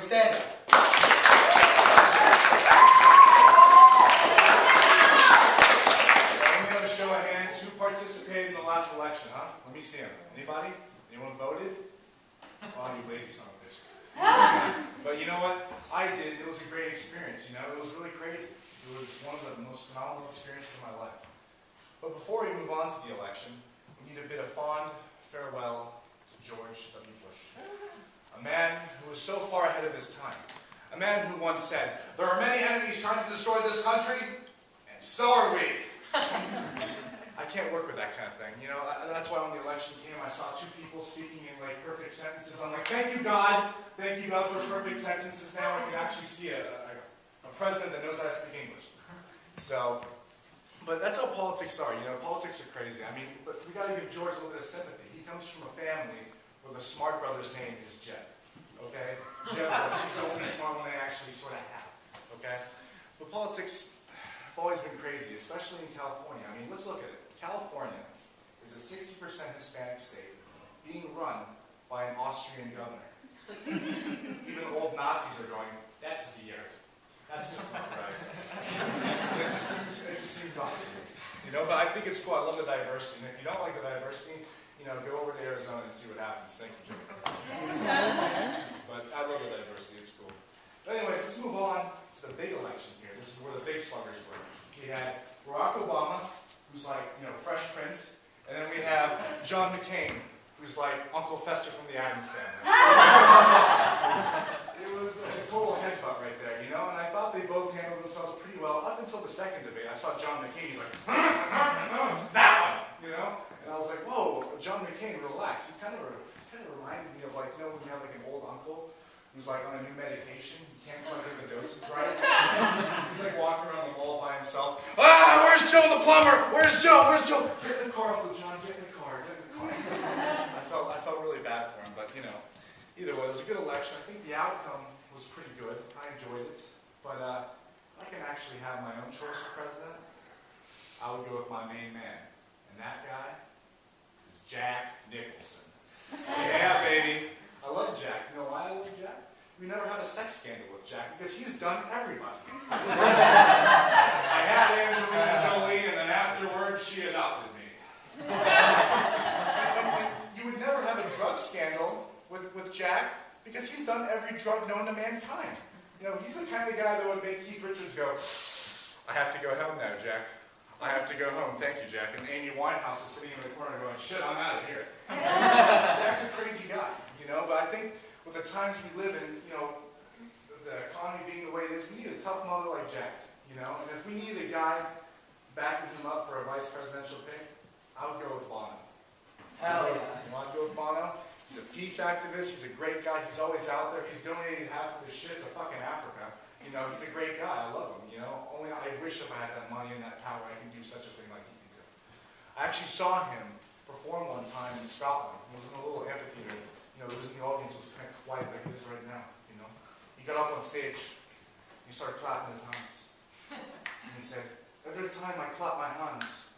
stand up. Let me have a show of hands. Who participated in the last election, huh? Let me see them. Anybody? Anyone voted? Oh, you lazy son of bitches. But you know what? I did. It was a great experience, you know? It was really crazy. It was one of the most phenomenal experiences of my life. But before we move on to the election, we need a bit of fond farewell to George W. Bush. A man who was so far ahead of his time. A man who once said, "There are many enemies trying to destroy this country, and so are we." I can't work with that kind of thing, you know. That's why when the election came, I saw two people speaking in like perfect sentences. I'm like, thank you God for perfect sentences. Now I can actually see a president that knows how to speak English. So, but that's how politics are, you know. Politics are crazy. I mean, but we got to give George a little bit of sympathy. He comes from a family where the smart brother's name is Jeb. Okay, Jeb Bush. She's the only smart one they actually sort of have. Okay, but politics have always been crazy, especially in California. I mean, let's look at it. California is a 60% Hispanic state being run by an Austrian governor. Even old Nazis are going, that's weird. That's just not right. It just seems odd to me. You know, but I think it's cool. I love the diversity. And if you don't like the diversity, you know, go over to Arizona and see what happens. Thank you, Jimmy. But I love the diversity. It's cool. But anyways, let's move on to the big election here. This is where the big sluggers were. We had Barack Obama, who's like, you know, Fresh Prince, and then we have John McCain, who's like Uncle Fester from the Addams Family. It was a total headbutt right there, you know, and I thought they both handled themselves pretty well up until the second debate. I saw John McCain, he's like, that one, you know, and I was like, whoa, John McCain, relax. He kind of reminded me of like, you know, when you have like an old uncle who's like on a new medication, you can't quite get the dosage right. He's like walking around the mall by himself. Ah, where's Joe the plumber? Where's Joe? Where's Joe? Get in the car, Uncle John. Get in the car. Get in the car. I felt really bad for him, but you know, either way, it was a good election. I think the outcome was pretty good. I enjoyed it, but if I can actually have my own choice for president, I would go with my main man, and that guy is Jack Nicholson. Yeah, baby. I love Jack. You know why I love Jack? We never had a sex scandal with Jack because he's done everybody. I had Angelina Jolie, and then afterwards she adopted me. And you would never have a drug scandal with Jack because he's done every drug known to mankind. You know, he's the kind of guy that would make Keith Richards go, I have to go home now, Jack. I have to go home. Thank you, Jack. And Amy Winehouse is sitting in the corner going, shit, I'm out of here. Jack's a crazy guy, you know, but I think with the times we live in, you know, the economy being the way it is, we need a tough mother like Jack, you know, and if we need a guy backing him up for a vice presidential pick, I would go with Bono. Hell yeah. You want to go with Bono? He's a peace activist, he's a great guy, he's always out there, he's donated half of his shit to fucking Africa. You know, he's a great guy, I love him, you know, only I wish if I had that money and that power I could do such a thing like he can do. I actually saw him perform one time in Scotland. It was in a little amphitheater. You know, the audience was kind of quiet like it is right now, you know. He got up on stage, he started clapping his hands. And he said, every time I clap my hands,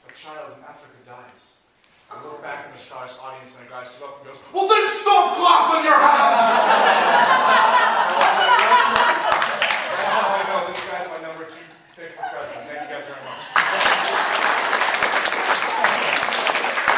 a child in Africa dies. I look back in the Scottish audience and a guy stood up and goes, well then stop clapping your hands!